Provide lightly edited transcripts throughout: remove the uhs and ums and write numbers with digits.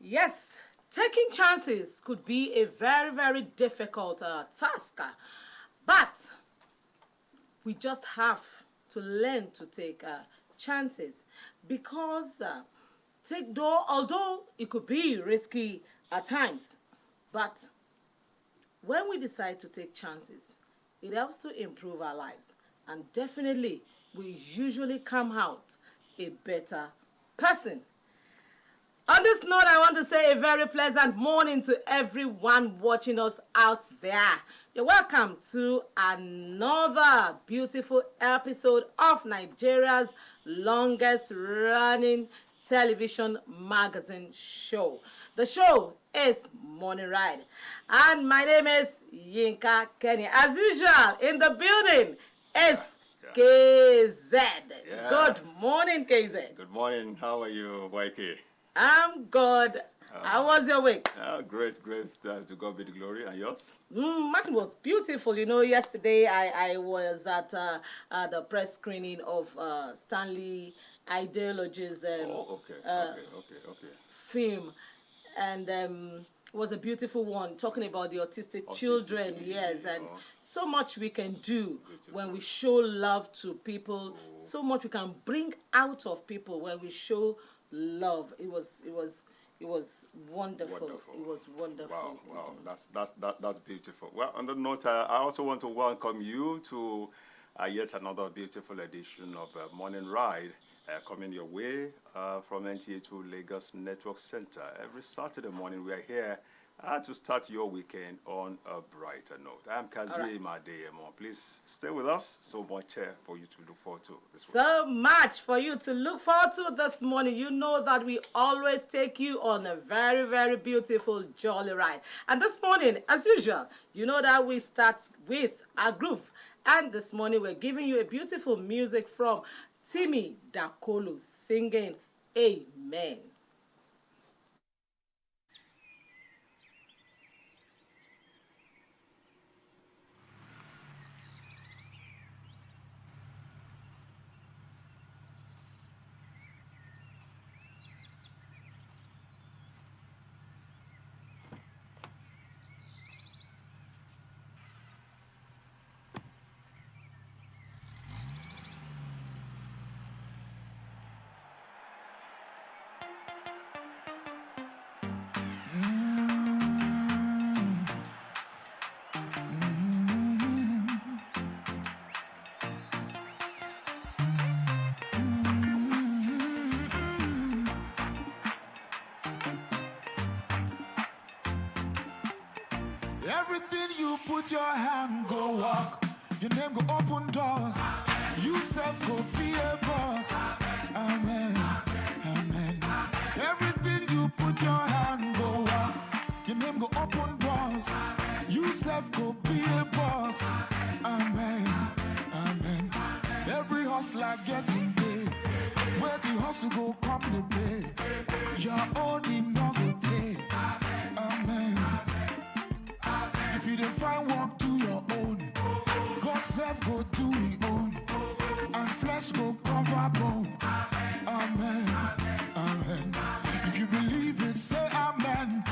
Yes, taking chances could be a very, very difficult task, but we just have to learn to take chances because although it could be risky at times, but when we decide to take chances, it helps to improve our lives, and definitely we usually come out a better person. On this note, I want to say a very pleasant morning to everyone watching us out there. You're welcome to another beautiful episode of Nigeria's longest running television magazine show. The show is Morning Ride. And my name is Yinka Kenny. As usual, in the building is KZ. Yeah. Good morning, KZ. Good morning. How are you, YK? I'm good. How was your week? Great. To God be the glory. And yours? Mine was beautiful. You know, yesterday I was at the press screening of Stanley Ideology's Okay. film. And it was a beautiful one, talking about the autistic children. Yes, and so much we can do when we show love to people. So much we can bring out of people when we show love. It was wonderful. It was wonderful. Wow. That's beautiful. Well, on the note, I also want to welcome you to yet another beautiful edition of Morning Ride. Coming your way from NTA2 Lagos Network Center. Every Saturday morning we are here to start your weekend on a brighter note. I'm Kazim Adeyemo. Please stay with us. So much for you to look forward to this week. So much for you to look forward to this morning. You know that we always take you on a very, very beautiful, jolly ride. And this morning, as usual, you know that we start with our groove. And this morning we're giving you a beautiful music from Timi Dakolo singing Amen. Everything you put your hand go walk. Your name go open doors. You self go be a boss. Amen. Amen. Everything you put your hand go walk. Your name go open doors. You self go be a boss. Amen. Amen. Every hustler getting paid. Where the hustle go come to pay. Your own in no go take. Amen. If you don't find work, do your own. God self go do his own. And flesh go cover bone. Amen. Amen. If you believe it, say amen.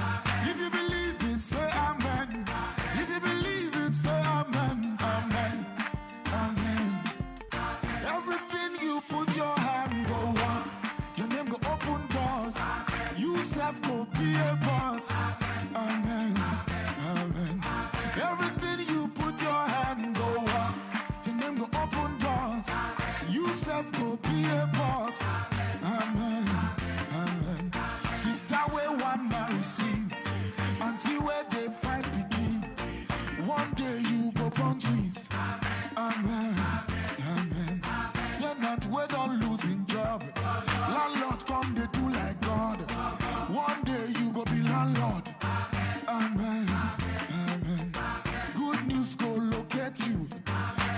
If you believe it, say amen. If you believe it, say amen. Amen. Amen. Everything you put your hand go on. Your name go open doors. You self go be a boss. Amen. Amen. Everything you put your hand go on. Your name go open doors. You self go be a boss. Amen. Amen. Sister where one man sees until where they find begin. One day you go born twins. Amen. Amen. They're not wait on losing job. Landlord come they do like God. One day you go be landlord. Amen. Amen. Good news go locate you.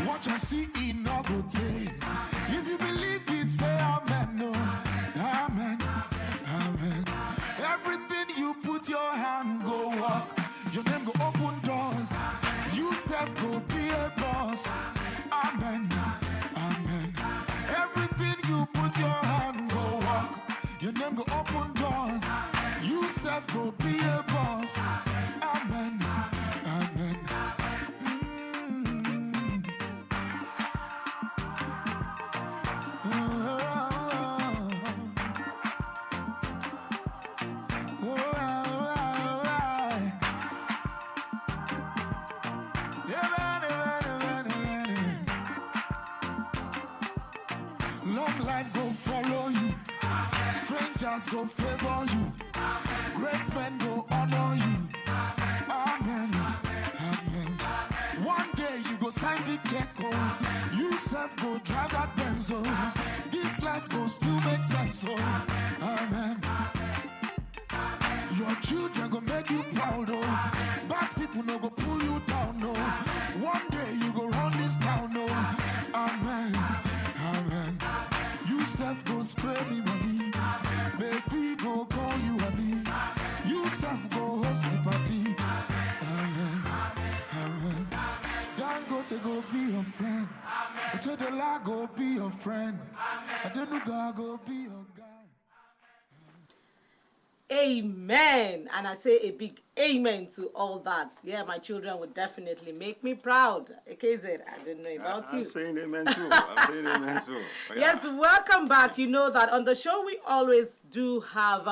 Watch and see it no go take. If you believe it, say amen. No. Amen. Amen. Everything you put your hand go walk. Your name go open doors. You self go be a boss. Amen. Amen. Everything you put your hand go walk. Your name go open doors. You You self go be a boss. Amen. Amen. Oh, oh, long life go follow you. Strangers go favor you. Great men go honor you. Amen. Amen. One day you go sign the check, oh. You self go drive that Benz, oh. This life goes still make sense, oh. Amen. Your children go make you proud, oh. Bad people no go pull you down, no. One day you go run this town, no. Amen. Amen. You self go spray me money. Baby go call you honey. You self go host the party. Amen. Amen. Dangote go be your friend. Otedola go be your friend. Adenuga go be your guy. Amen. And I say a big amen to all that. Yeah, my children would definitely make me proud. KZ, I don't know about you. I'm saying amen too. I'm saying amen too. Yeah. Yes, welcome back. You know that on the show we always do have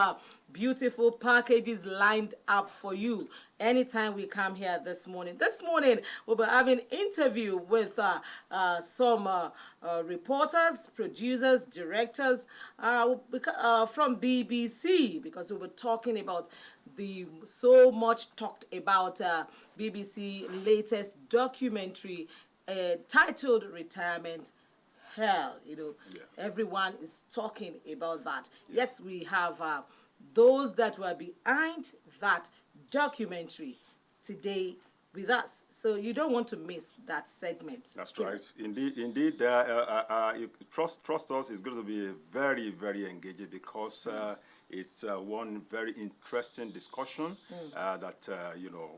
beautiful packages lined up for you anytime we come here this morning. This morning we'll be having an interview with some reporters, producers, directors from BBC, because we were talking about the so much talked about BBC latest documentary titled Retirement Hell. You know, everyone is talking about that. Yes, we have those that were behind that documentary today with us. So you don't want to miss that segment. That's right. Indeed. Trust us, it's going to be very, very engaging, because it's one very interesting discussion that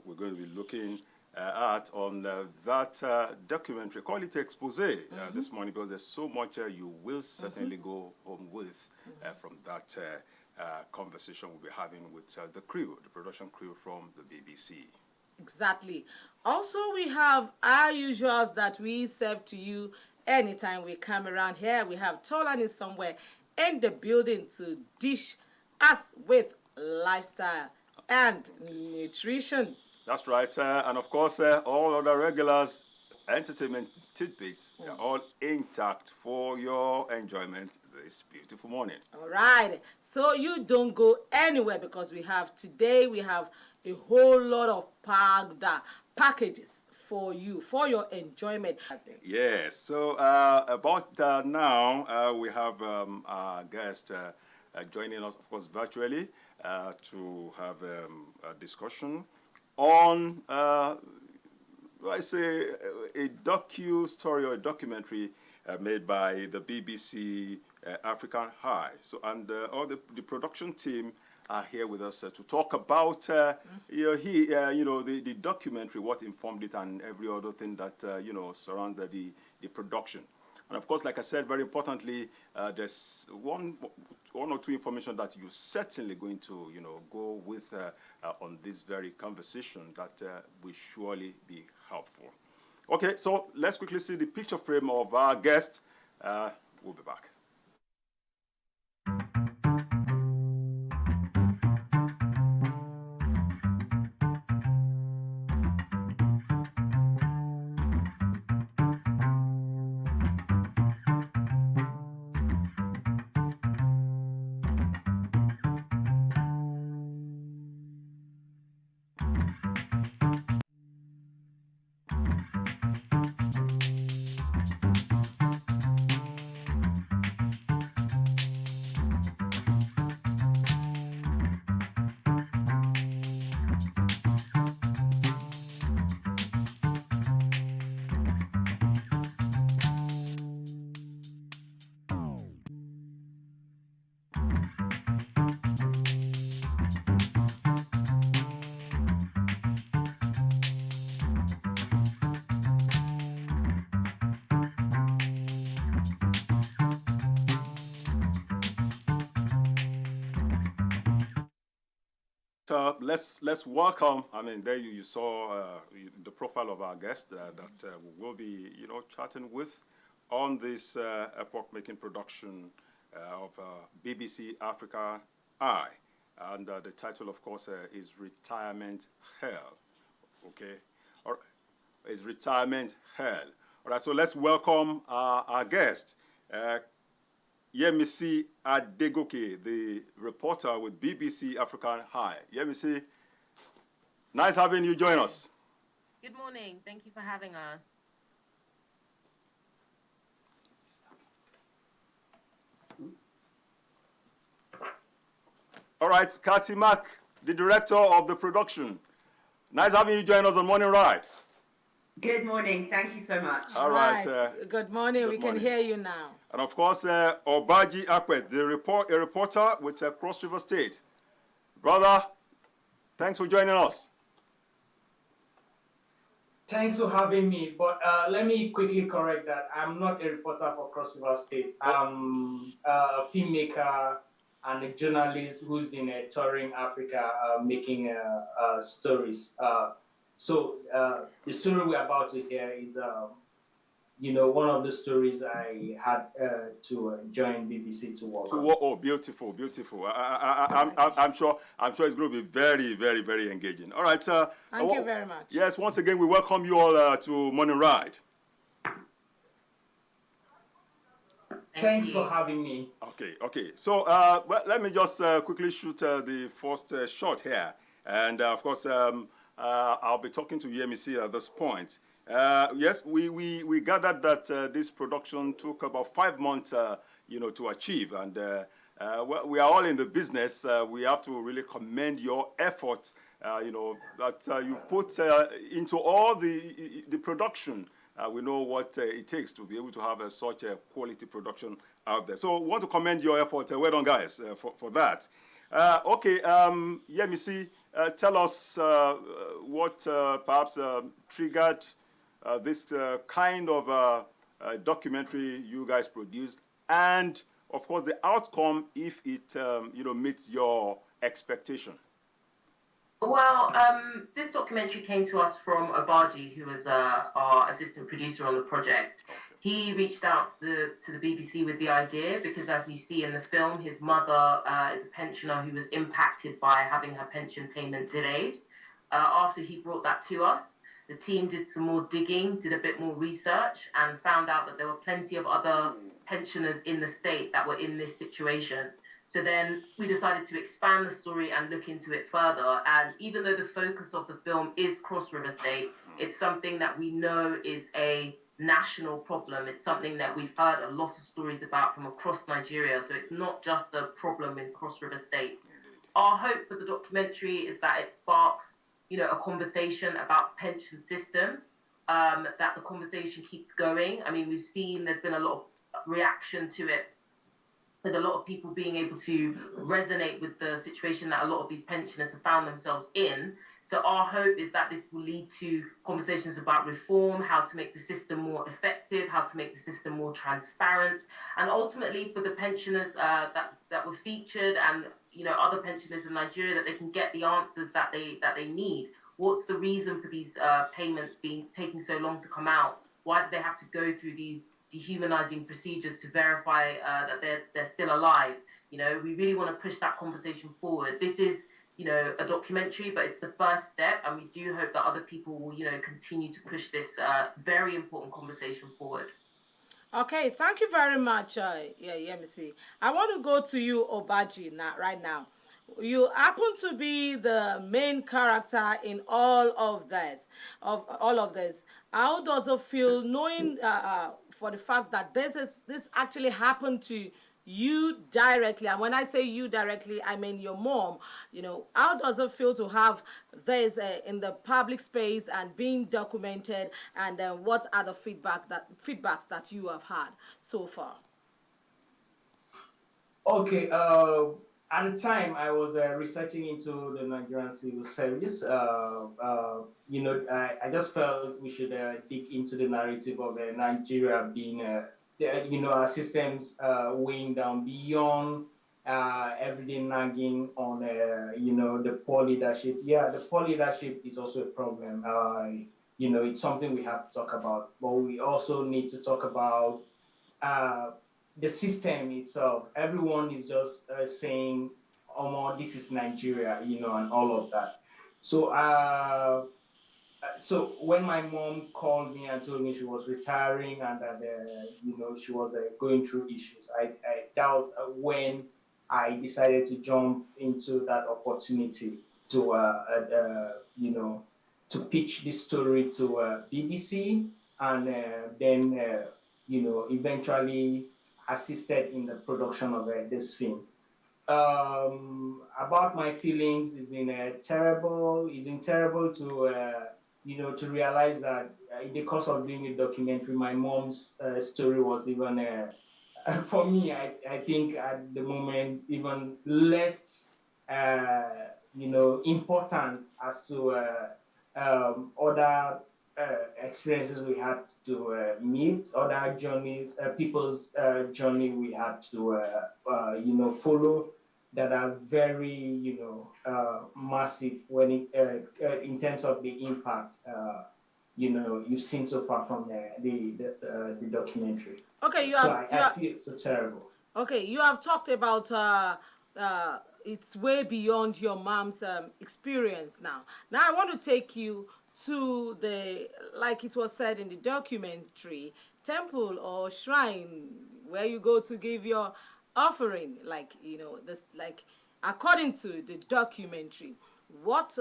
we're going to be looking at on that documentary. Call it expose this morning, because there's so much you will certainly go home with from that conversation we'll be having with the crew, the production crew from the BBC. Exactly. Also, we have our usuals that we serve to you anytime we come around here. We have Tolani somewhere in the building to dish us with lifestyle and nutrition. That's right. And of course, all other regulars, entertainment tidbits, are all intact for your enjoyment this beautiful morning. All right. So you don't go anywhere, because we have a whole lot of packages for you, for your enjoyment. Yes. So about now, we have our guest joining us, of course, virtually to have a discussion on, I say, a docu-story or a documentary made by the BBC African High. So, and all the production team are here with us to talk about the documentary, what informed it, and every other thing that surrounded the production. And of course, like I said, very importantly, there's one or two information that you're certainly going to go with on this very conversation that will surely be helpful. Okay, so let's quickly see the picture frame of our guest. We'll be back. Let's welcome. I mean, there you saw the profile of our guest that we will be, chatting with on this epoch-making production of BBC Africa Eye, and the title, of course, is Retirement Hell. Okay, or is Retirement Hell. All right, so let's welcome our guest. Yemisi Adegoke, the reporter with BBC African Eye. Yemisi, nice having you join us. Good morning. Thank you for having us. All right, Kati Mack, the director of the production. Nice having you join us on Morning Ride. Good morning. Thank you so much. All right. Good morning. We can hear you now. And of course, Obaji Akwet, a reporter with Cross River State. Brother, thanks for joining us. Thanks for having me, but let me quickly correct that. I'm not a reporter for Cross River State. I'm a filmmaker and a journalist who's been touring Africa making stories. So the story we're about to hear is, one of the stories I had to join BBC to work on. Oh, beautiful, beautiful. I'm sure it's going to be very, very, very engaging. All right. Thank you very much. Yes, once again, we welcome you all to Morning Ride. Thanks for having me. Okay. So well, let me just quickly shoot the first shot here. And of course, I'll be talking to Yemisi at this point. Yes, we gathered that this production took about 5 months, to achieve. And well, we are all in the business. We have to really commend your efforts, that you put into all the production. We know what it takes to be able to have such a quality production out there. So I want to commend your efforts. Well done, guys, for that. Okay, Yemisi, tell us what perhaps triggered this kind of documentary you guys produced, and of course the outcome if it meets your expectation. Well, this documentary came to us from Obaji, who was our assistant producer on the project. He reached out to the BBC with the idea because, as you see in the film, his mother is a pensioner who was impacted by having her pension payment delayed. After he brought that to us, the team did some more digging, did a bit more research, and found out that there were plenty of other pensioners in the state that were in this situation. So then we decided to expand the story and look into it further. And even though the focus of the film is Cross River State, it's something that we know is a national problem. It's something that we've heard a lot of stories about from across Nigeria. So it's not just a problem in Cross River State. Our hope for the documentary is that it sparks, a conversation about the pension system, that the conversation keeps going. I mean, we've seen there's been a lot of reaction to it, with a lot of people being able to resonate with the situation that a lot of these pensioners have found themselves in. So our hope is that this will lead to conversations about reform, how to make the system more effective, how to make the system more transparent, and ultimately for the pensioners that were featured and other pensioners in Nigeria, that they can get the answers that they need. What's the reason for these payments taking so long to come out? Why do they have to go through these dehumanizing procedures to verify that they're still alive? We really want to push that conversation forward. This is a documentary, but it's the first step, and we do hope that other people will continue to push this very important conversation forward. Okay, thank you very much, Yemisi. I want to go to you, Obaji, right now. You happen to be the main character in all of this. How does it feel knowing for the fact that this actually happened to you directly? And when I say you directly, I mean your mom. How does it feel to have this in the public space and being documented? And what are the feedbacks that you have had so far? Okay. At the time, I was researching into the Nigerian civil service. I just felt we should dig into the narrative of Nigeria being, our systems weighing down beyond every day nagging on, the poor leadership. Yeah, the poor leadership is also a problem. It's something we have to talk about, but we also need to talk about uh, the system itself. Everyone is just saying, "Oh, this is Nigeria," and all of that. So when my mom called me and told me she was retiring and that she was going through issues, that was when I decided to jump into that opportunity to to pitch this story to BBC, and then eventually assisted in the production of this film. About my feelings, it's been terrible. It's been terrible to realize that in the course of doing a documentary, my mom's story was even, for me, I think at the moment, even less, important as to other experiences we had to meet, other journeys, people's journey we had to, follow, that are very, massive when in terms of the impact, you've seen so far from the documentary. Okay, I feel so terrible. Okay, you have talked about it's way beyond your mom's experience now. Now I want to take you to the, like it was said in the documentary, temple or shrine where you go to give your offering, according to the documentary. What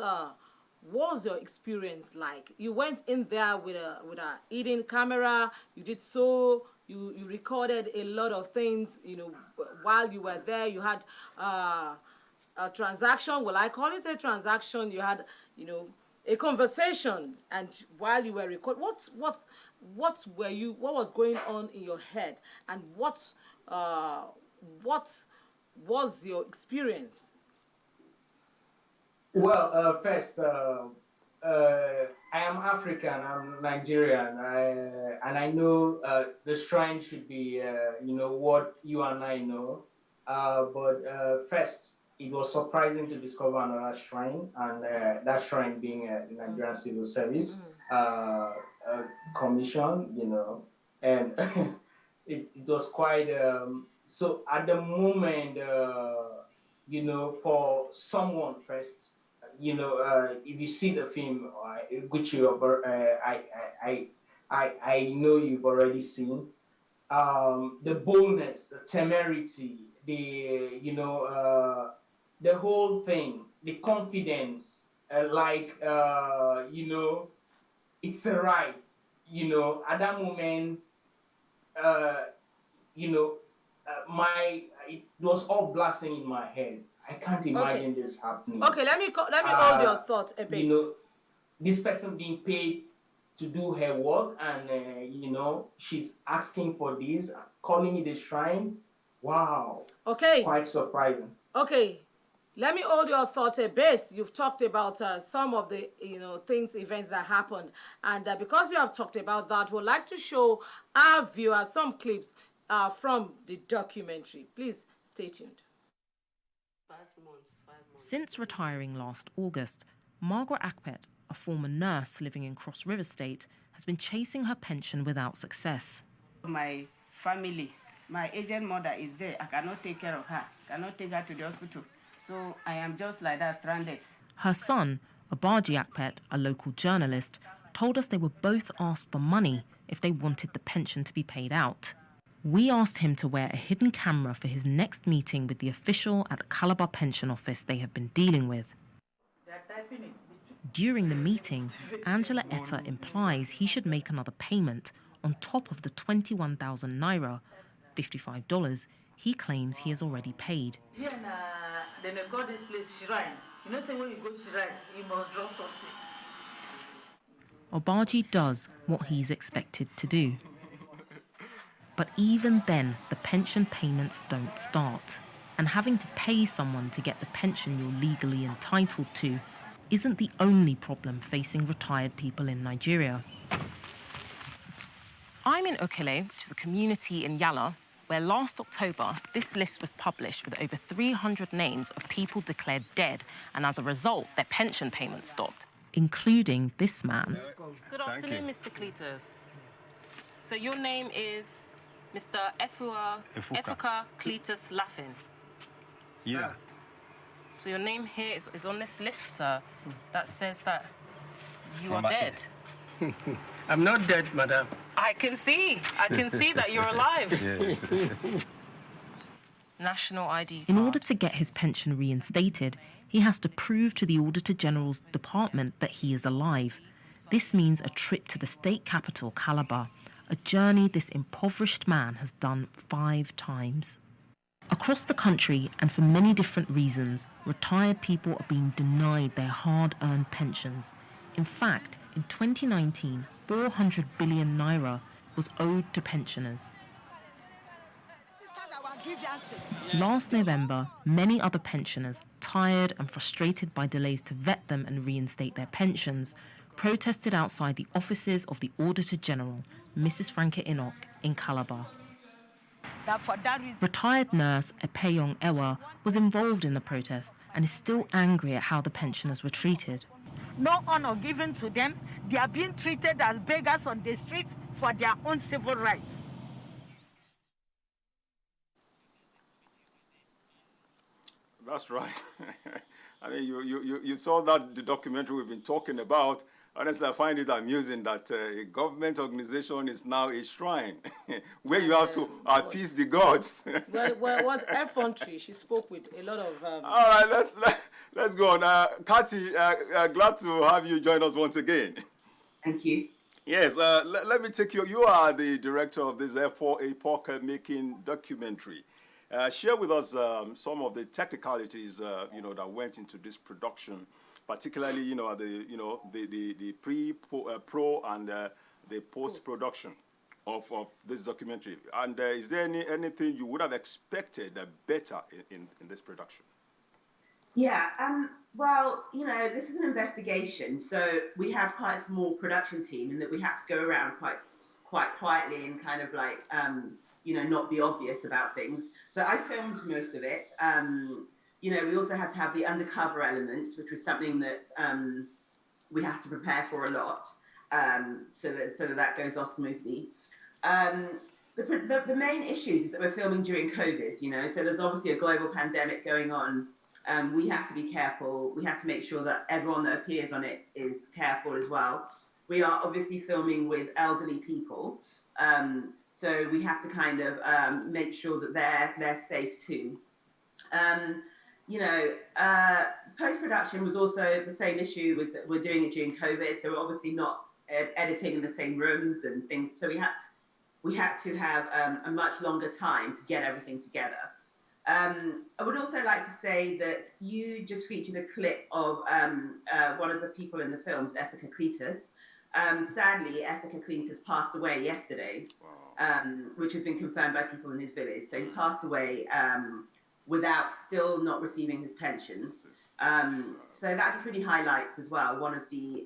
was your experience like? You went in there with a hidden camera. You did so. You recorded a lot of things. While you were there, you had a transaction. Well, I call it a transaction. You had a conversation, and while you were recording, what was going on in your head, and what was your experience? Well, first, I am African, I'm Nigerian, and I know the shrine should be, what you and I know. But first, it was surprising to discover another shrine, and that shrine being the Nigerian Civil Service Commission, and it was quite. So at the moment, for someone first, if you see the film, which I know you've already seen, the boldness, the temerity, the whole thing, the confidence, it's a right. At that moment, it was all blasting in my head. I can't imagine this happening. Okay, let me hold your thought a bit. This person being paid to do her work, and she's asking for this, calling it a shrine. Wow. Okay. Quite surprising. Okay, let me hold your thought a bit. You've talked about some of the events that happened, and because you have talked about that, we'd like to show our viewers some clips from the documentary. Please stay tuned. Since retiring last August, Margaret Akpet, a former nurse living in Cross River State, has been chasing her pension without success. My family, my aged mother is there. I cannot take care of her, cannot take her to the hospital. So I am just like that, stranded. Her son, Abaji Akpet, a local journalist, told us they were both asked for money if they wanted the pension to be paid out. We asked him to wear a hidden camera for his next meeting with the official at the Calabar Pension Office they have been dealing with. During the meeting, Angela Etta implies he should make another payment on top of the 21,000 naira, $55, he claims he has already paid. Then they call this place shrine. Say when you go shrine, you must drop something. Obaji does what he's expected to do. But even then, the pension payments don't start. And having to pay someone to get the pension you're legally entitled to isn't the only problem facing retired people in Nigeria. I'm in Okele, which is a community in Yala, where last October, this list was published with over 300 names of people declared dead, and as a result, their pension payments stopped, including this man. Good afternoon, Mr. Cletus. So your name is Mr. Efuka Cletus Laffin. Yeah. So your name here is on this list, sir, that says that you are dead. I'm not dead, madam. I can see that you're alive. National ID card. In order to get his pension reinstated, he has to prove to the Auditor General's department that he is alive. This means a trip to the state capital, Calabar, a journey this impoverished man has done 5 times. Across the country, and for many different reasons, retired people are being denied their hard-earned pensions. In fact, in 2019, 400 billion naira was owed to pensioners. Last November, many other pensioners, tired and frustrated by delays to vet them and reinstate their pensions, protested outside the offices of the Auditor General, Mrs. Franca Enoch, in Calabar. Retired nurse Epeyong Ewa was involved in the protest and is still angry at how the pensioners were treated. No honor given to them. They are being treated as beggars on the street for their own civil rights. That's right. I mean, you saw that the documentary we've been talking about. Honestly, I find it amusing that a government organization is now a shrine where you have to appease the gods. well, what effrontery. She spoke with a lot of... All right, let's go on. Kati, glad to have you join us once again. Thank you. Yes, let me take you. You are the director of this epoch-making documentary. Share with us some of the technicalities, that went into this production, particularly, the pro and the post-production of this documentary. And is there anything you would have expected better in this production? Yeah, well, this is an investigation, so we had quite a small production team in that we had to go around quite quietly and kind of like, not be obvious about things. So I filmed most of it. We also had to have the undercover element, which was something that we have to prepare for a lot, so that goes off smoothly. The main issues is that we're filming during COVID, so there's obviously a global pandemic going on. We have to be careful. We have to make sure that everyone that appears on it is careful as well. We are obviously filming with elderly people, so we have to kind of make sure that they're safe too. Post-production was also the same issue, was that we're doing it during COVID, so we're obviously not editing in the same rooms and things. So we had to have a much longer time to get everything together. I would also like to say that you just featured a clip of one of the people in the films, Epica Cletus. Sadly, Epica Cletus passed away yesterday, which has been confirmed by people in his village. So he passed away without still not receiving his pension. So that just really highlights as well one of the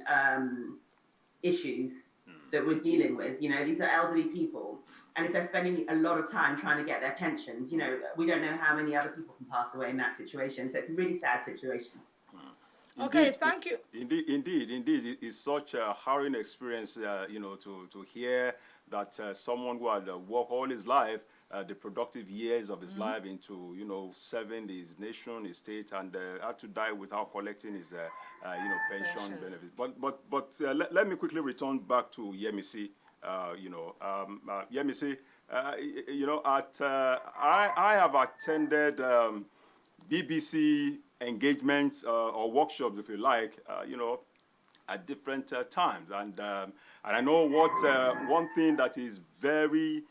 issues that we're dealing with. These are elderly people, and if they're spending a lot of time trying to get their pensions, we don't know how many other people can pass away in that situation. So it's a really sad situation. Okay, thank you. Indeed. It's such a harrowing experience, to hear that someone who had worked all his life, the productive years of his life into, serving his nation, his state, and had to die without collecting his, pension benefits. But let me quickly return back to Yemisi. Yemisi, I have attended BBC engagements or workshops, if you like, at different times, and I know what one thing that is very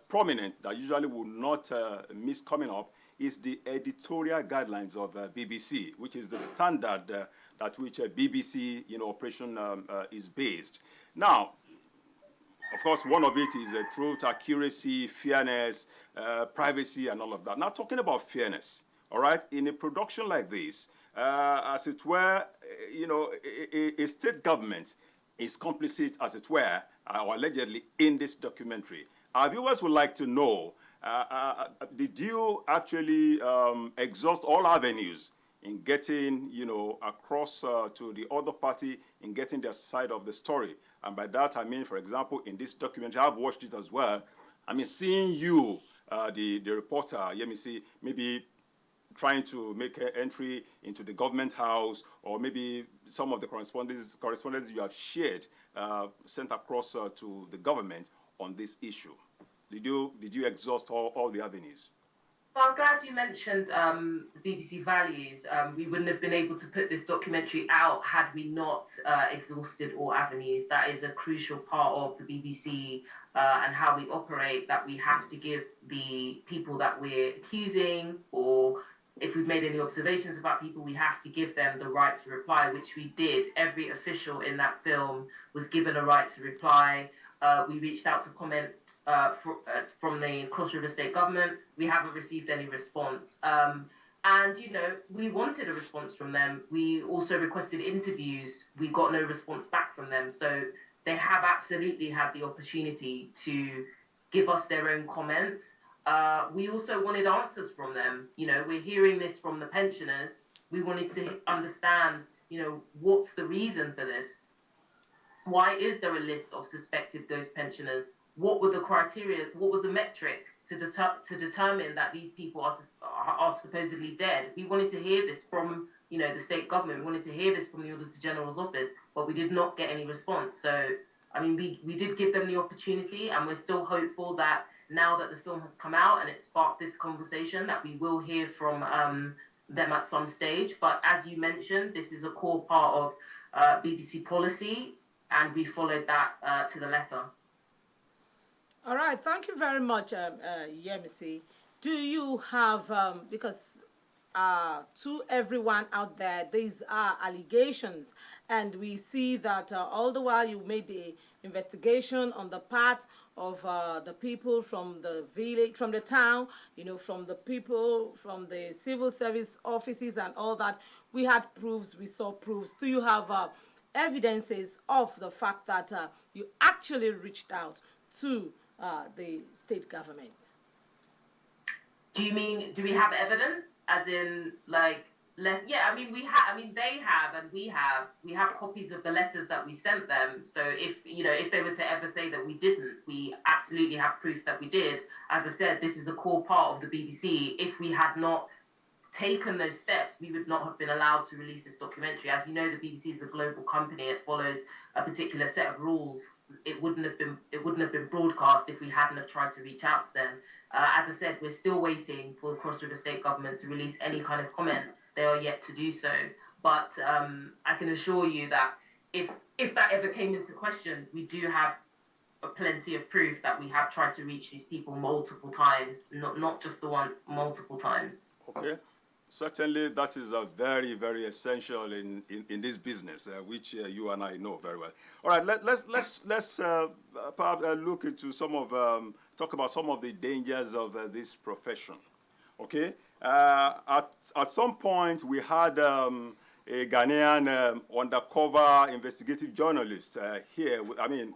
prominent that usually will not miss coming up is the editorial guidelines of BBC, which is the standard at which BBC operation is based. Now, of course, one of it is truth, accuracy, fairness, privacy, and all of that. Now, talking about fairness, all right, in a production like this, as it were, a state government is complicit, as it were, or allegedly, in this documentary. Our viewers would like to know did you actually exhaust all avenues in getting, across to the other party in getting their side of the story? And by that, I mean, for example, in this documentary, I've watched it as well. I mean, seeing you, the reporter, let me see, maybe trying to make an entry into the government house, or maybe some of the correspondence you have shared, sent across to the government on this issue. Did you exhaust all the avenues? Well, I'm glad you mentioned the BBC values. We wouldn't have been able to put this documentary out had we not exhausted all avenues. That is a crucial part of the BBC and how we operate, that we have to give the people that we're accusing, or if we've made any observations about people, we have to give them the right to reply, which we did. Every official in that film was given a right to reply. We reached out to comment from the Cross River State Government. We haven't received any response. And, we wanted a response from them. We also requested interviews. We got no response back from them. So they have absolutely had the opportunity to give us their own comments. We also wanted answers from them. We're hearing this from the pensioners. We wanted to understand, what's the reason for this? Why is there a list of suspected ghost pensioners? What were the criteria? What was the metric to determine that these people are supposedly dead? We wanted to hear this from, the state government. We wanted to hear this from the Auditor General's office, but we did not get any response. So, I mean, we did give them the opportunity, and we're still hopeful that now that the film has come out and it sparked this conversation, that we will hear from them at some stage. But as you mentioned, this is a core part of BBC policy, and we followed that to the letter. All right, thank you very much, Yemisi. Do you have, because to everyone out there, these are allegations, and we see that all the while you made the investigation on the part of the people from the village, from the town, from the people, from the civil service offices and all that, we had proofs, we saw proofs. Do you have evidences of the fact that you actually reached out to the state government? Do you mean, do we have evidence? As in, yeah, I mean, they have, and we have copies of the letters that we sent them. So if they were to ever say that we didn't, we absolutely have proof that we did. As I said, this is a core part of the BBC. If we had not taken those steps, we would not have been allowed to release this documentary. As you know, the BBC is a global company. It follows a particular set of rules. It wouldn't have been broadcast if we hadn't have tried to reach out to them. As I said, we're still waiting for the Cross River State Government to release any kind of comment. They are yet to do so. But I can assure you that if that ever came into question, we do have plenty of proof that we have tried to reach these people multiple times, not just the once, multiple times. Okay. Certainly, that is very, very essential in this business, which you and I know very well. All right, let's perhaps look into talk about some of the dangers of this profession. Okay, at some point we had a Ghanaian undercover investigative journalist here. I mean,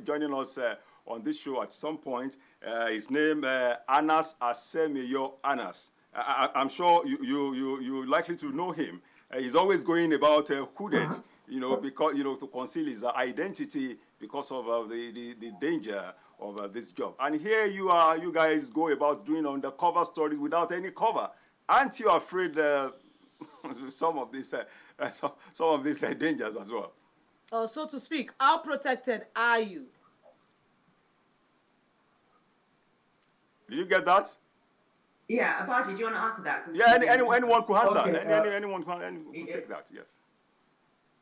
joining us on this show at some point. His name Anas Asemeyo Anas. I'm sure you're likely to know him. He's always going about hooded, because to conceal his identity because of the danger of this job. And here you guys go about doing undercover stories without any cover. Aren't you afraid some of these dangers as well? So to speak, how protected are you? Did you get that? Yeah, Abaji, do you want to answer that? Yeah, anyone could answer. Okay, anyone could take that, yes.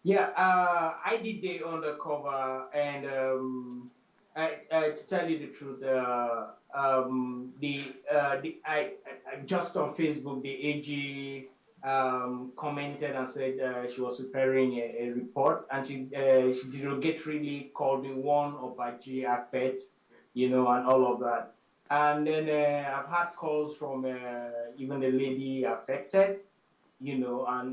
Yeah, I did the undercover, and to tell you the truth, I just on Facebook, the AG commented and said she was preparing a report, and she derogatorily called me one Obaji Akpet, and all of that. And then I've had calls from even the lady affected, and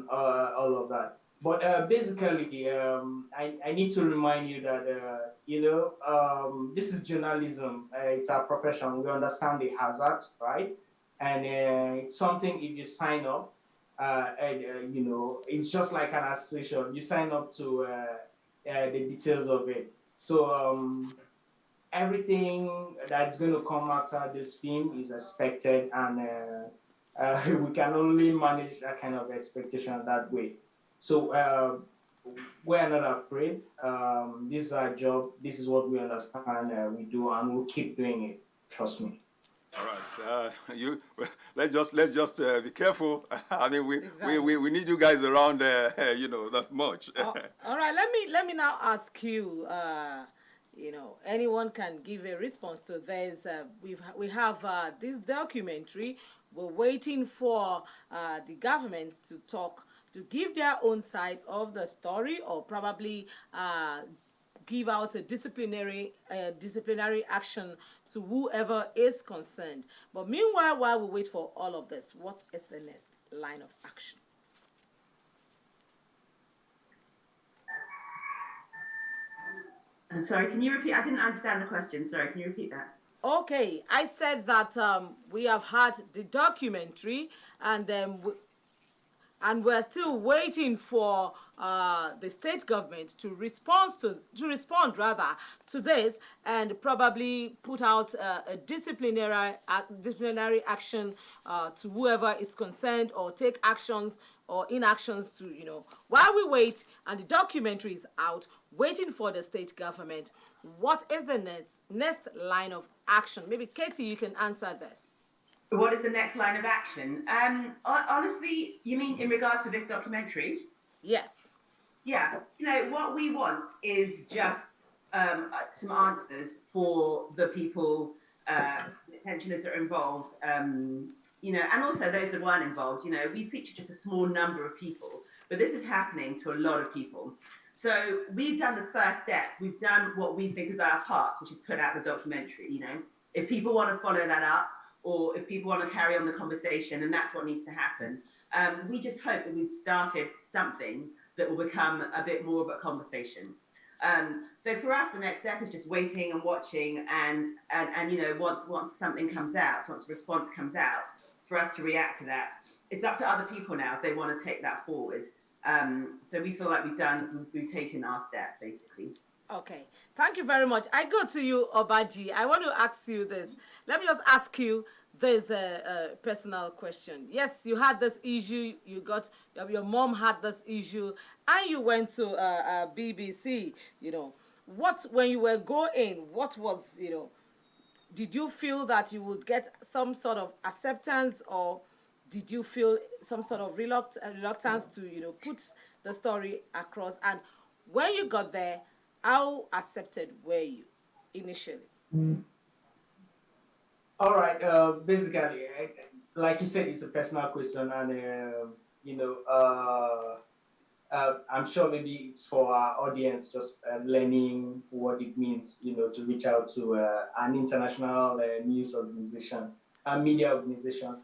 all of that. But basically, I need to remind you that, this is journalism. It's our profession. We understand the hazards, right? And it's something if you sign up, it's just like an association. You sign up to the details of it. So everything that's going to come after this film is expected, and we can only manage that kind of expectation that way. So we're not afraid. This is our job. This is what we understand we do, and we'll keep doing it. Trust me. All right, let's just be careful. I mean, we need you guys around, not much. All right, let me now ask you. Anyone can give a response to this. We have this documentary. We're waiting for the government to give their own side of the story, or probably give out a disciplinary action to whoever is concerned. But meanwhile, while we wait for all of this, what is the next line of action? I'm sorry, can you repeat? I didn't understand the question. Sorry, can you repeat that? Okay, I said that we have had the documentary, and we're still waiting for the state government to respond to this, and probably put out a disciplinary action to whoever is concerned, or take actions or inactions to, while we wait and the documentary is out, waiting for the state government. What is the next line of action? Maybe Katie, you can answer this. What is the next line of action? Honestly, you mean in regards to this documentary? Yes. Yeah. What we want is just some answers for the people, pensioners that are involved, and also those that weren't involved. We feature just a small number of people, but this is happening to a lot of people. So we've done the first step. We've done what we think is our part, which is put out the documentary. If people want to follow that up, or if people want to carry on the conversation, then that's what needs to happen. We just hope that we've started something that will become a bit more of a conversation. So for us, the next step is just waiting and watching, and once something comes out, once a response comes out, for us to react to that. It's up to other people now if they want to take that forward. So we feel like we've taken our step, basically. Okay, thank you very much. I go to you, Obaji. I want to ask you this. Let me just ask you this personal question. Yes, you had this issue. Your mom had this issue, and you went to BBC. When you were going, what was, did you feel that you would get some sort of acceptance, or did you feel some sort of reluctance to, put the story across? And when you got there, how accepted were you initially? All right. Basically, like you said, it's a personal question, and I'm sure maybe it's for our audience just learning what it means, to reach out to an international news organization, a media organization.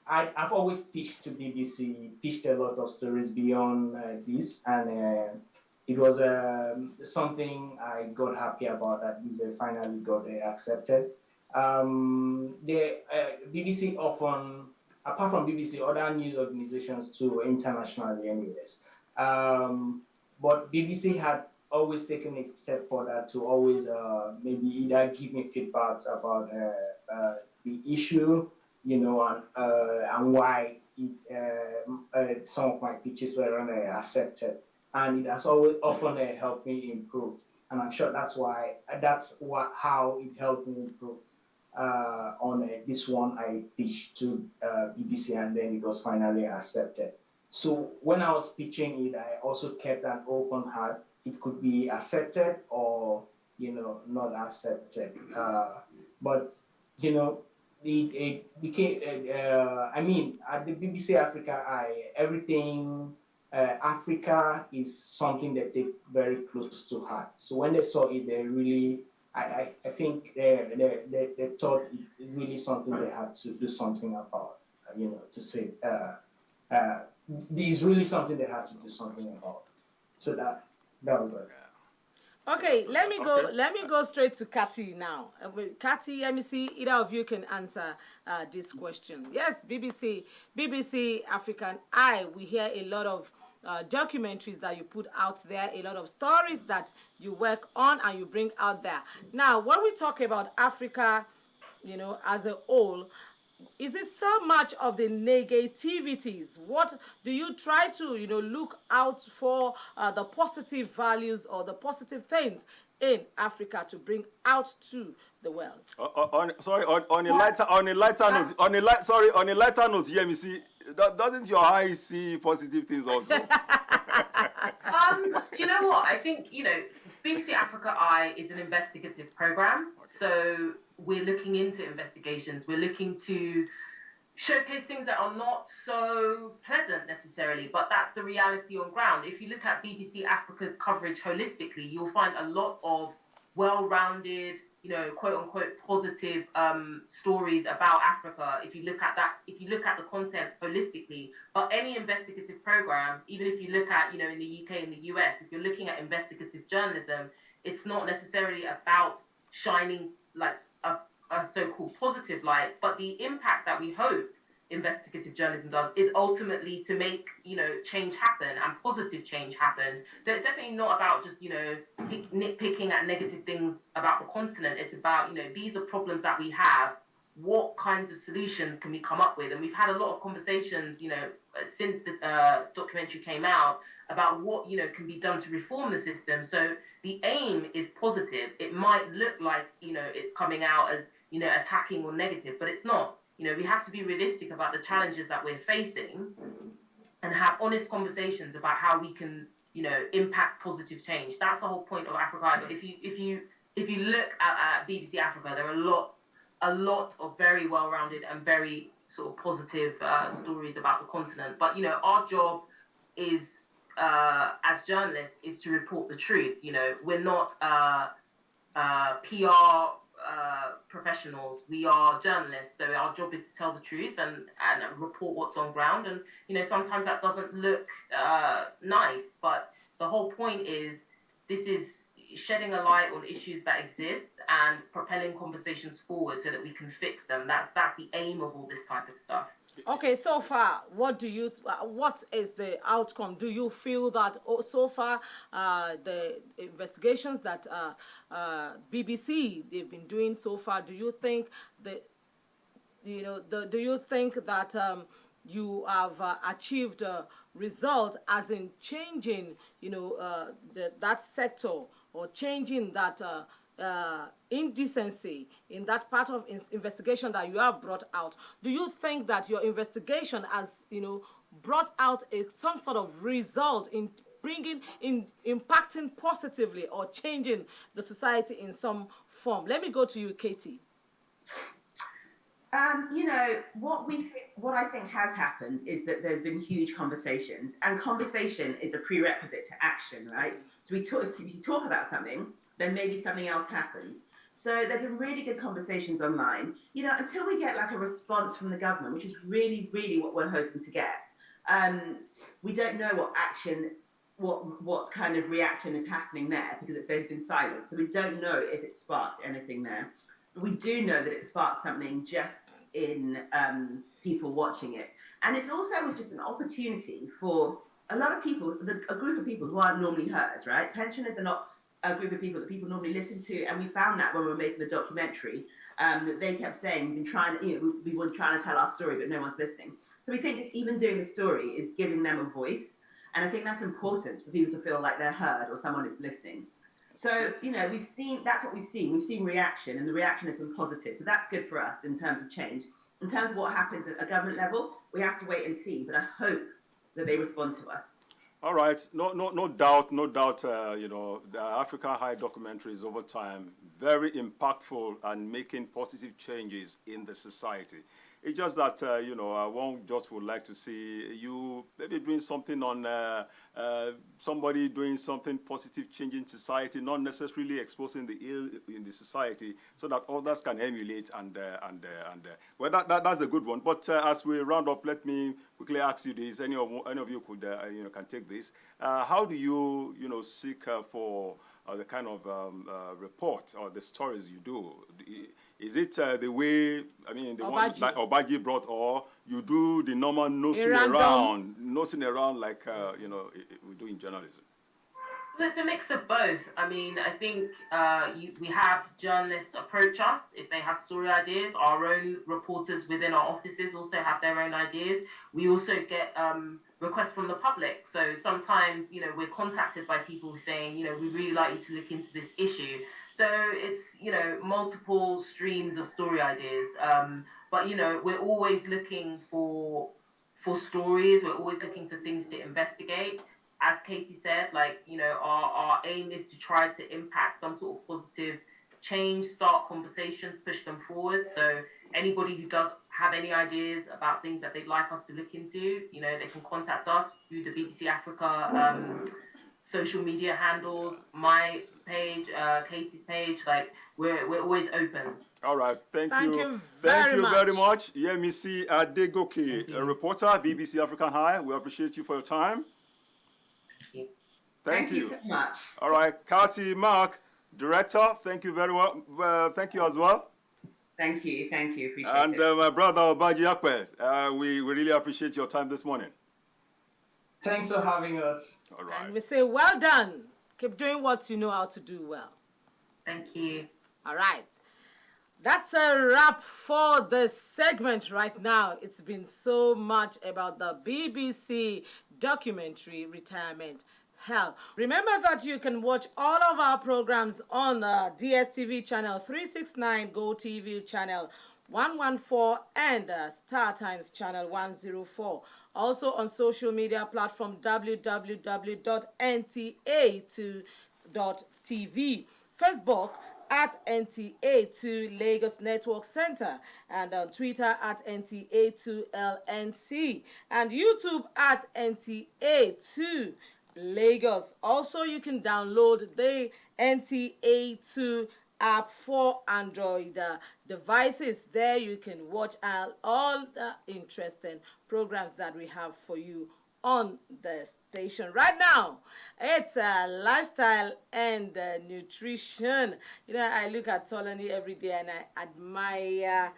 I've always pitched to BBC, pitched a lot of stories beyond this, and it was something I got happy about, that this finally got accepted. The BBC often, apart from BBC, other news organizations too, internationally anyways. But BBC had always taken a step further to always maybe either give me feedbacks about the issue, and why some of my pitches were accepted, and it has always often helped me improve. And I'm sure that's how it helped me improve. On this one, I pitched to BBC, and then it was finally accepted. So when I was pitching it, I also kept an open heart. It could be accepted or not accepted. But it became. At the BBC Africa, everything. Africa is something that they take very close to heart. So when they saw it, they really, I think they thought it's really something they had to do something about, to save is really something they had to do something about. So that was it. Okay, let me go straight to Kathy now. Kathy, let me see either of you can answer this question. Yes, BBC African Eye. We hear a lot of documentaries that you put out there, a lot of stories that you work on and you bring out there. Now, when we talk about Africa, as a whole, is it so much of the negativities? What do you try to, look out for the positive values or the positive things in Africa to bring out to the world? On a lighter note, yeah, me see, doesn't your eye see positive things also? Do you know what? I think, BBC Africa Eye is an investigative program. So we're looking into investigations. We're looking to showcase things that are not so pleasant necessarily, but that's the reality on ground. If you look at BBC Africa's coverage holistically, you'll find a lot of well-rounded, quote unquote positive stories about Africa. If you look at the content holistically, but any investigative program, even if you look at, in the UK and the US, if you're looking at investigative journalism, it's not necessarily about shining like a so-called positive light, but the impact that we hope investigative journalism does is ultimately to make change happen and positive change happen. So it's definitely not about just nitpicking at negative things about the continent. It's about these are problems that we have. What kinds of solutions can we come up with? And we've had a lot of conversations since the documentary came out about what can be done to reform the system. So the aim is positive. It might look like it's coming out as attacking or negative, but it's not. We have to be realistic about the challenges that we're facing and have honest conversations about how we can, impact positive change. That's the whole point of Africa Eye. If you look at BBC Africa, there are a lot of very well-rounded and very sort of positive stories about the continent. But our job is as journalists is to report the truth. We're not PR professionals. We are journalists, so our job is to tell the truth and report what's on ground. And sometimes that doesn't look nice, but the whole point is this is shedding a light on issues that exist and propelling conversations forward so that we can fix them. That's the aim of all this type of stuff. Okay, so far, what is the outcome? Do you feel that so far the investigations that BBC they've been doing so far, do you think that you have achieved a result as in changing that sector or changing that indecency in that part of investigation that you have brought out? Do you think that your investigation has brought out some sort of result in impacting positively or changing the society in some form? Let me go to you, Katie. What I think has happened is that there's been huge conversations, and conversation is a prerequisite to action, right? So if you talk about something, then maybe something else happens. So there've been really good conversations online, until we get like a response from the government, which is really, really what we're hoping to get. We don't know what kind of reaction is happening there because they've been silent. So we don't know if it sparked anything there. But we do know that it sparked something just in people watching it. And it also was just an opportunity for a lot of people, a group of people who aren't normally heard, right? Pensioners are not a group of people that people normally listen to, and we found that when we were making the documentary, that they kept saying we've been trying to tell our story, but no one's listening. So we think just even doing the story is giving them a voice, and I think that's important for people to feel like they're heard or someone is listening. So that's what we've seen. We've seen reaction, and the reaction has been positive. So that's good for us in terms of change. In terms of what happens at a government level, we have to wait and see. But I hope that they respond to us. All right, no doubt. The African Eye documentaries over time very impactful and making positive changes in the society. It's just that, one just would like to see you maybe doing something on somebody doing something positive, changing society, not necessarily exposing the ill in the society, so that others can emulate well, that's a good one. But as we round up, let me quickly ask you this. Any of you could, can take this. How do you, seek for the kind of report or the stories you do? Is it the way, the one like Obaji brought, or you do the normal nosing around like, we do in journalism? Well, it's a mix of both. I think we have journalists approach us if they have story ideas. Our own reporters within our offices also have their own ideas. We also get requests from the public. So sometimes, we're contacted by people saying, we'd really like you to look into this issue. So it's, multiple streams of story ideas. But, we're always looking for stories. We're always looking for things to investigate. As Katie said, our aim is to try to impact some sort of positive change, start conversations, push them forward. So anybody who does have any ideas about things that they'd like us to look into, they can contact us through the BBC Africa social media handles, my page, Katie's page. We're always open. All right, thank you very much. Yeah, Missy Adegoke, a reporter, BBC African High. We appreciate you for your time. Thank you so much. All right, Kati Mark, director, thank you very well. Thank you as well. Thank you. Appreciate it. And my brother Obaji Akwe, we really appreciate your time this morning. Thanks for having us. All right. And we say, well done. Keep doing what you know how to do well. Thank you. All right. That's a wrap for this segment right now. It's been so much about the BBC documentary Retirement Hell. Remember that you can watch all of our programs on DSTV channel 369, GoTV channel 114, and Star Times channel 104. Also on social media platform www.nta2.tv. Facebook at NTA2 Lagos Network Center, and on Twitter at NTA2LNC, and YouTube at NTA2 Lagos. Also, you can download the NTA2 app for Android devices. There you can watch all the interesting programs that we have for you on the station. Right now, it's lifestyle and nutrition. I look at Tolani every day and I admire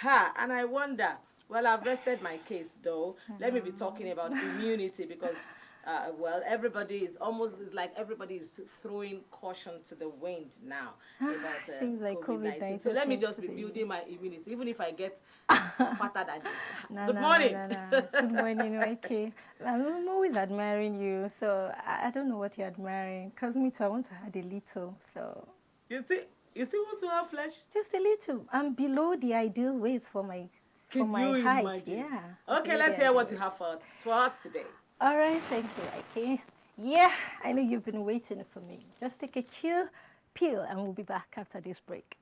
her, and I wonder, well, I've rested my case though. Let me be talking about immunity, because everybody is everybody is throwing caution to the wind now about seems like COVID-19. So let me just be building my immunity, even if I get fatter than this. Good morning. Good morning, okay. I'm always admiring you, so I don't know what you're admiring. Because me too, I want to add a little, so. You still want to have flesh? Just a little. I'm below the ideal weight for my height. Imagine? Yeah. Okay, let's hear what you have for us today. All right, thank you, Ike. Yeah, I know you've been waiting for me. Just take a chill pill and we'll be back after this break.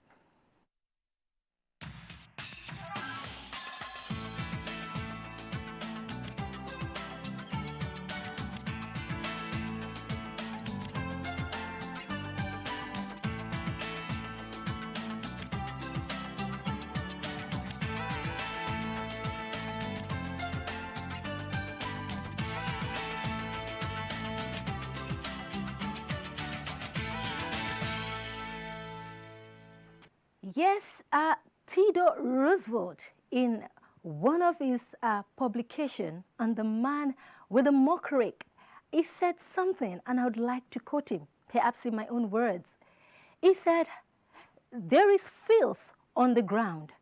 Yes, Theodore Roosevelt, in one of his publications on the man with the mock rake, he said something, and I would like to quote him, perhaps in my own words. He said, "There is filth on the ground,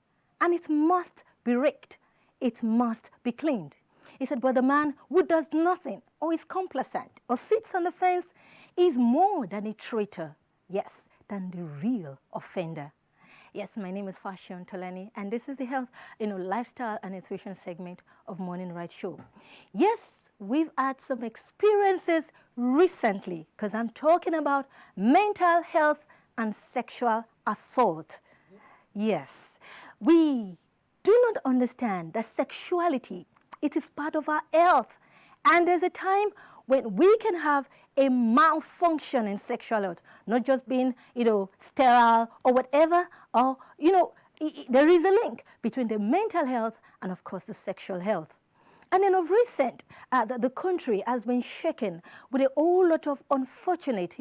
and it must be raked. It must be cleaned." He said, "But the man who does nothing, or is complacent, or sits on the fence, is more than a traitor, yes, than the real offender." Yes, my name is Fashion Tolani, and this is the health, lifestyle and nutrition segment of Morning Right Show. Yes, we've had some experiences recently, because I'm talking about mental health and sexual assault. Yes, we do not understand that sexuality, it is part of our health. And there's a time when we can have a malfunction in sexual health, not just being, sterile or whatever, or, there is a link between the mental health and, of course, the sexual health. And then of recent, the country has been shaken with a whole lot of unfortunate,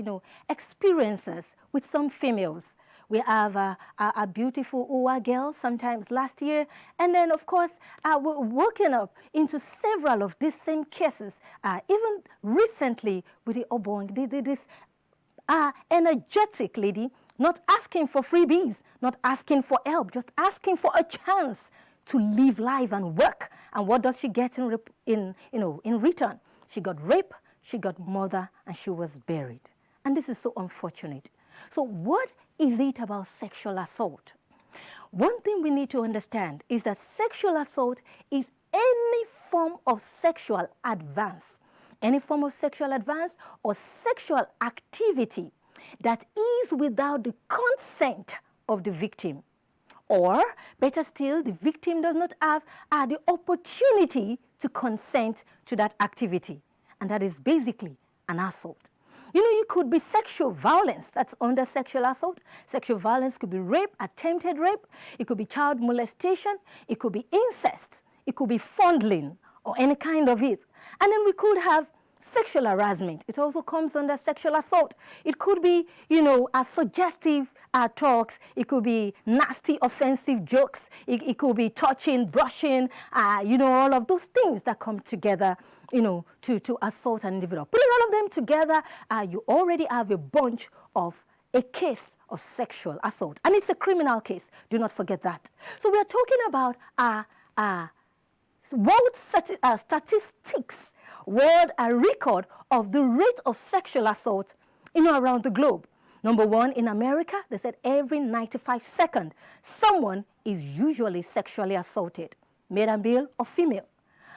experiences with some females. We have a beautiful Uwa girl sometimes last year. And then, of course, we're working up into several of these same cases, even recently with the Obong, this energetic lady, not asking for freebies, not asking for help, just asking for a chance to live life and work. And what does she get in return? She got raped, she got murdered, and she was buried. And this is so unfortunate. So what is it about sexual assault? One thing we need to understand is that sexual assault is any form of sexual advance. Any form of sexual advance or sexual activity that is without the consent of the victim. Or, better still, the victim does not have the opportunity to consent to that activity. And that is basically an assault. You could be sexual violence. That's under sexual assault. Sexual violence could be rape, attempted rape. It could be child molestation. It could be incest. It could be fondling or any kind of it. And then we could have sexual harassment. It also comes under sexual assault. It could be, a suggestive talks. It could be nasty, offensive jokes. It could be touching, brushing, all of those things that come together, to assault an individual. Putting all of them together, you already have a bunch of a case of sexual assault. And it's a criminal case. Do not forget that. So we are talking about world statistics, world record of the rate of sexual assault around the globe. Number one, in America, they said every 95 seconds, someone is usually sexually assaulted, male or female.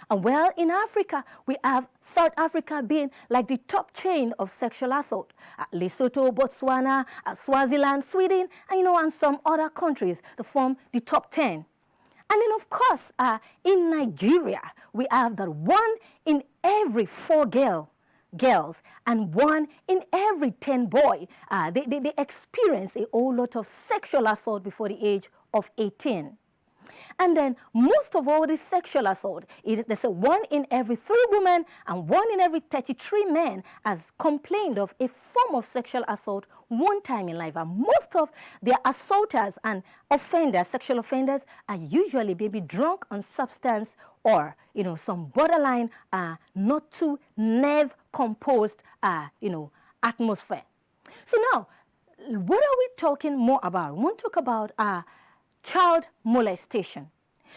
And well, in Africa, we have South Africa being like the top chain of sexual assault. Lesotho, Botswana, Swaziland, Sweden, and some other countries that form the top 10. And then, of course, in Nigeria, we have that 1 in every 4 girls and 1 in every 10 boys, they experience a whole lot of sexual assault before the age of 18. And then most of all this sexual assault, there's 1 in every 3 women and 1 in every 33 men has complained of a form of sexual assault one time in life. And most of their assaulters and offenders, sexual offenders, are usually maybe drunk on substance or, some borderline not too nerve composed, atmosphere. So now, what are we talking more about? We want to talk about child molestation,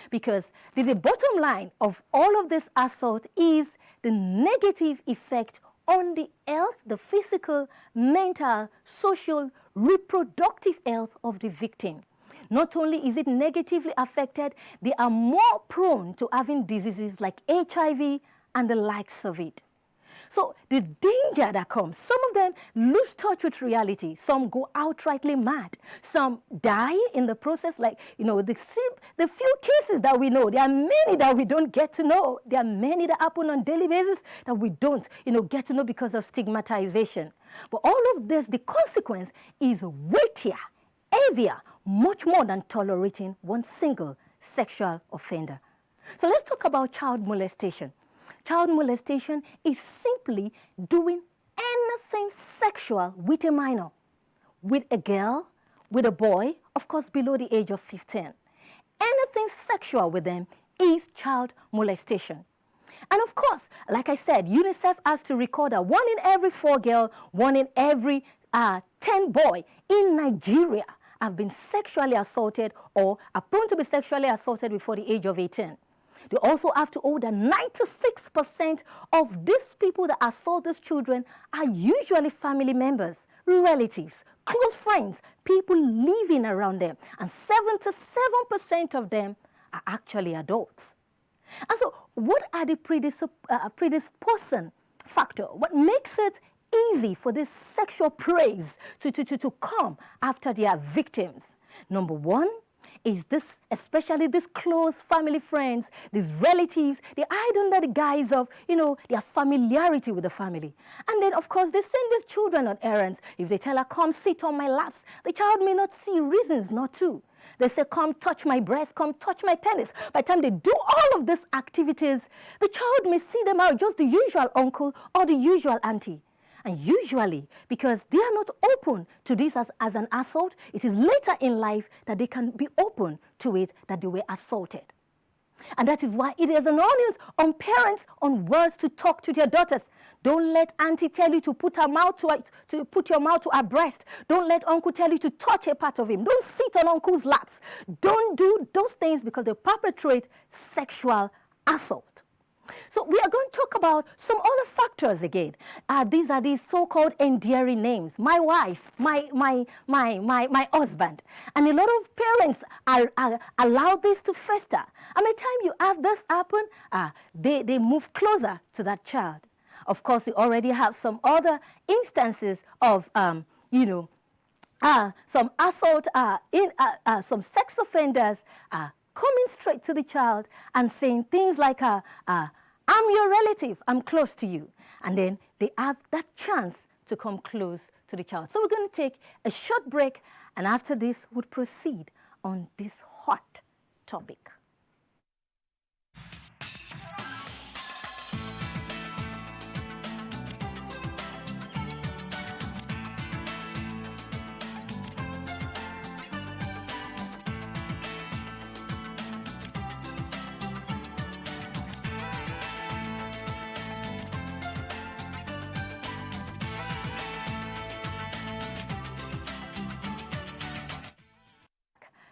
because the bottom line of all of this assault is the negative effect on the health, the physical, mental, social, reproductive health of the victim. Not only is it negatively affected, they are more prone to having diseases like HIV and the likes of it. So the danger that comes, some of them lose touch with reality. Some go outrightly mad. Some die in the process. Like, the few cases that we know, there are many that we don't get to know. There are many that happen on a daily basis that we don't, get to know because of stigmatization. But all of this, the consequence is weightier, heavier, much more than tolerating one single sexual offender. So let's talk about child molestation. Child molestation is simply doing anything sexual with a minor, with a girl, with a boy, of course below the age of 15. Anything sexual with them is child molestation. And of course, like I said, UNICEF has to record that 1 in every 4 girls, 1 in every 10 boys in Nigeria have been sexually assaulted or are prone to be sexually assaulted before the age of 18. They also have to hold that 96% of these people that assault these children are usually family members, relatives, close friends, people living around them. And 77% of them are actually adults. And so what are the predisposing factors? What makes it easy for this sexual praise to come after their victims? Number one, is this, especially these close family friends, these relatives, they hide under the guise of, their familiarity with the family. And then, of course, they send these children on errands. If they tell her, come sit on my laps, the child may not see reasons not to. They say, come touch my breast, come touch my penis. By the time they do all of these activities, the child may see them out just the usual uncle or the usual auntie. And usually, because they are not open to this as an assault, it is later in life that they can be open to it, that they were assaulted. And that is why it is an onus on parents on words to talk to their daughters. Don't let auntie tell you to put your mouth to her breast. Don't let uncle tell you to touch a part of him. Don't sit on uncle's laps. Don't do those things because they perpetrate sexual assault. So we are going to talk about some other factors again. These are these so-called endearing names. My wife, my husband. And a lot of parents allow this to fester. And by the time you have this happen, they move closer to that child. Of course, you already have some other instances of, some assault, some sex offenders coming straight to the child and saying things like, I'm your relative, I'm close to you. And then they have that chance to come close to the child. So we're going to take a short break, and after this, we'll proceed on this hot topic.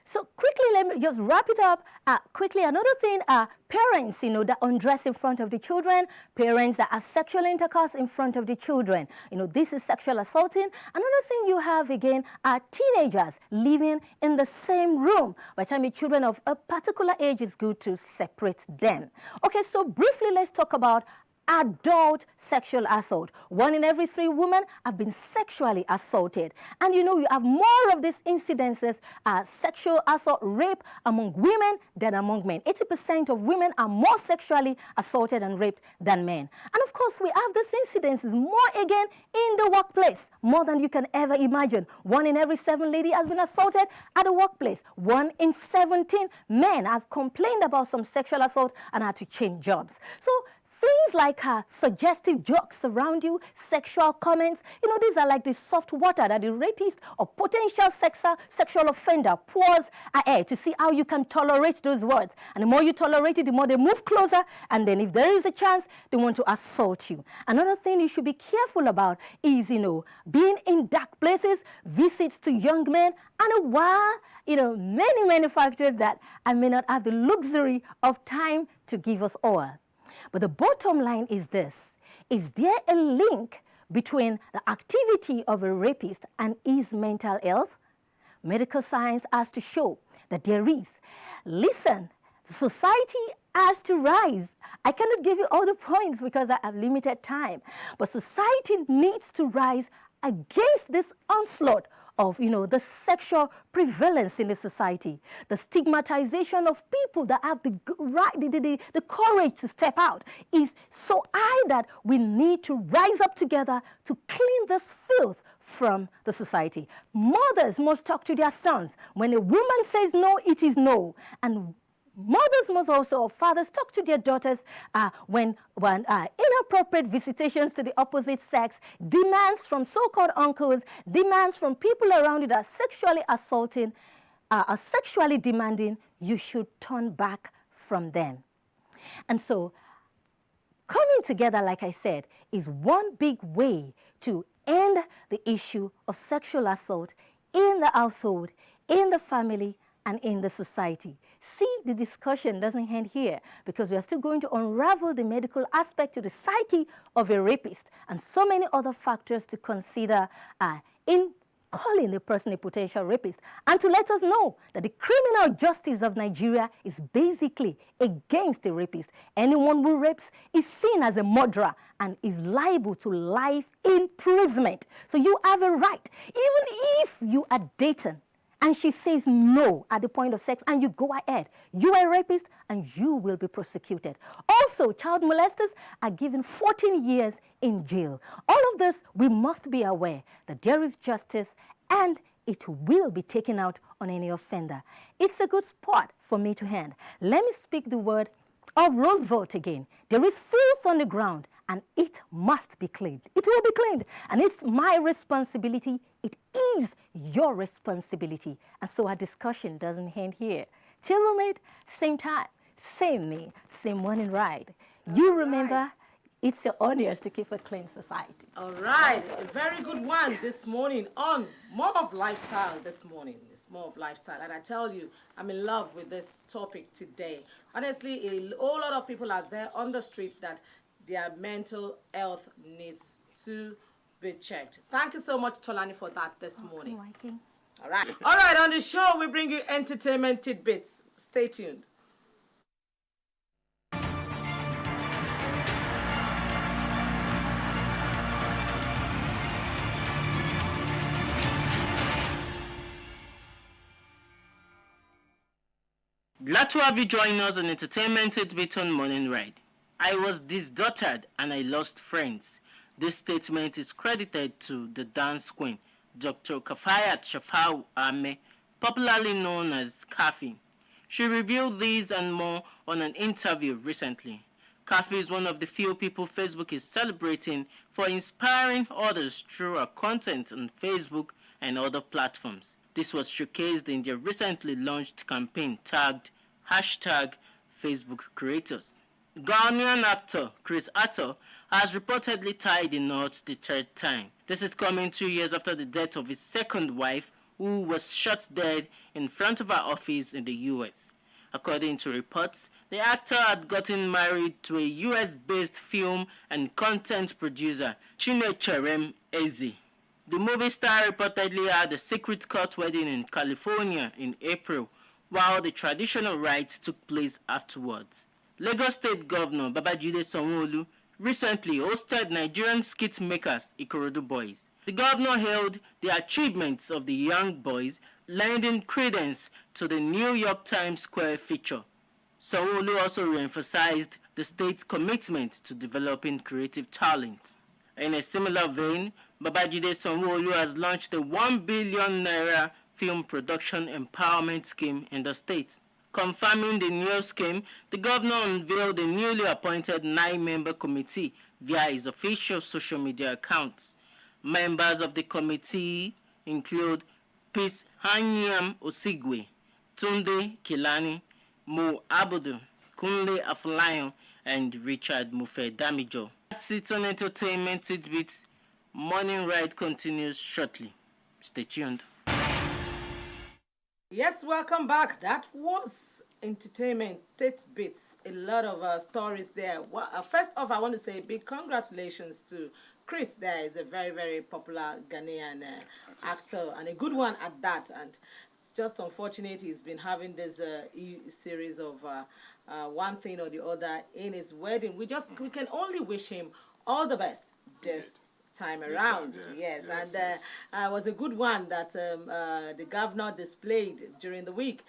So quickly, let me just wrap it up. Quickly, another thing, parents, that undress in front of the children, parents that have sexual intercourse in front of the children. This is sexual assaulting. Another thing you have, again, are teenagers living in the same room. By the time the children of a particular age, it's good to separate them. Okay, so briefly, let's talk about adult sexual assault. 1 in every 3 women have been sexually assaulted. And you have more of these incidences, sexual assault, rape among women than among men. 80% of women are more sexually assaulted and raped than men. And of course, we have these incidences more again in the workplace, more than you can ever imagine. 1 in every 7 ladies has been assaulted at the workplace. 1 in 17 men have complained about some sexual assault and had to change jobs. So things like suggestive jokes around you, sexual comments, these are like the soft water that the rapist or potential sexual offender pours ahead to see how you can tolerate those words. And the more you tolerate it, the more they move closer. And then if there is a chance, they want to assault you. Another thing you should be careful about is, being in dark places, visits to young men, and many factors that I may not have the luxury of time to give us all. But the bottom line is this. Is there a link between the activity of a rapist and his mental health? Medical science has to show that there is. Listen, society has to rise. I cannot give you all the points because I have limited time. But society needs to rise against this onslaught of, the sexual prevalence in the society, the stigmatization of people that have the courage to step out is so high that we need to rise up together to clean this filth from the society. Mothers must talk to their sons. When a woman says no, it is no. And mothers must also, or fathers, talk to their daughters when inappropriate visitations to the opposite sex, demands from so-called uncles, demands from people around you that are sexually assaulting, are sexually demanding, you should turn back from them. And so, coming together, like I said, is one big way to end the issue of sexual assault in the household, in the family, and in the society. See, the discussion doesn't end here because we are still going to unravel the medical aspect to the psyche of a rapist and so many other factors to consider in calling the person a potential rapist, and to let us know that the criminal justice of Nigeria is basically against the rapist. Anyone who rapes is seen as a murderer and is liable to life imprisonment. So you have a right, even if you are dating and she says no at the point of sex, and you go ahead, you are a rapist and you will be prosecuted. Also, child molesters are given 14 years in jail. All of this, we must be aware that there is justice and it will be taken out on any offender. It's a good spot for me to hand. Let me speak the word of Roosevelt again. There is filth on the ground and it must be cleaned. It will be cleaned, and it's my responsibility. It is your responsibility. And so our discussion doesn't end here. Till we meet, same time, same me, same morning ride. You remember, it's your audience to keep a clean society. All right, a very good one this morning on More of Lifestyle this morning. It's More of Lifestyle. And I tell you, I'm in love with this topic today. Honestly, a whole lot of people are there on the streets that their mental health needs to be checked. Thank you so much, Tolani, for that this morning. All right. All right, on the show, we bring you entertainment tidbits. Stay tuned. Glad to have you join us on Entertainment Tidbit on Morning Ride. I was disdaughtered and I lost friends. This statement is credited to the dance queen, Dr. Kafayat Shafau Ame, popularly known as Kafi. She revealed these and more on an interview recently. Kafi is one of the few people Facebook is celebrating for inspiring others through her content on Facebook and other platforms. This was showcased in their recently launched campaign tagged #FacebookCreators. Ghanaian actor Chris Atto has reportedly tied the knot the third time. This is coming 2 years after the death of his second wife, who was shot dead in front of her office in the U.S. According to reports, the actor had gotten married to a U.S.-based film and content producer, Chinecherem Eze. The movie star reportedly had a secret court wedding in California in April, while the traditional rites took place afterwards. Lagos State Governor Babajide Sanwo-Olu recently hosted Nigerian skit makers Ikorodu Boys. The governor hailed the achievements of the young boys, lending credence to the New York Times Square feature. Sanwo-Olu also re-emphasized the state's commitment to developing creative talent. In a similar vein, Babajide Sanwo-Olu has launched a 1 billion naira film production empowerment scheme in the state. Confirming the new scheme, the governor unveiled a newly appointed 9-member committee via his official social media accounts. Members of the committee include Peace Hanyam Osigwe, Tunde Kilani, Mo Abudu, Kunle Afolayan, and Richard Mufe Damijo. That's it on Entertainment Tidbits. Morning Ride continues shortly. Stay tuned. Yes, welcome back. That was Entertainment Tidbits. A lot of stories there. Well, first off, I want to say big congratulations to Chris. There is a very, very popular Ghanaian actor, and a good one at that. And it's just unfortunate he's been having this series of one thing or the other in his wedding. We can only wish him all the best this time around. Yes. It was a good one that the governor displayed during the week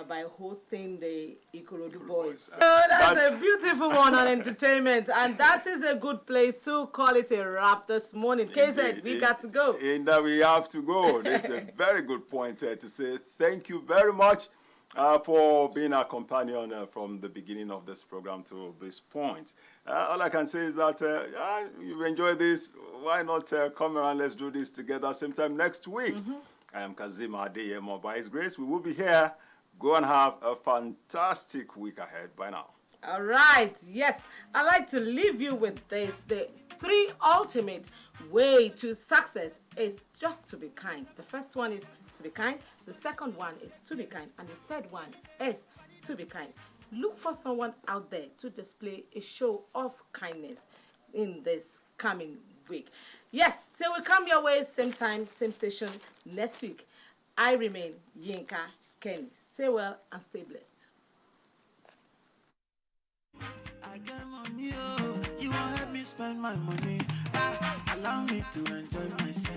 by hosting the Ikorodu Boys. So that's a beautiful one on entertainment, and that is a good place to call it a wrap this morning. KZ, we got to go. And that we have to go. That's a very good point to say thank you very much for being our companion from the beginning of this program to this point. All I can say is that you enjoy this. Why not come around? Let's do this together same time next week. I am Kazim Adeyemo. By His grace, we will be here. Go and have a fantastic week ahead. Bye now. All right. Yes, I like to leave you with this. The 3 ultimate way to success is just to be kind. The first one is to be kind. The second one is to be kind. And the third one is to be kind. Look for someone out there to display a show of kindness in this coming week. Yes, till we come your way, same time, same station next week. I remain Yinka Kenny. Stay well and stay blessed. I got money, oh, you won't help me spend my money. Allow me to enjoy myself.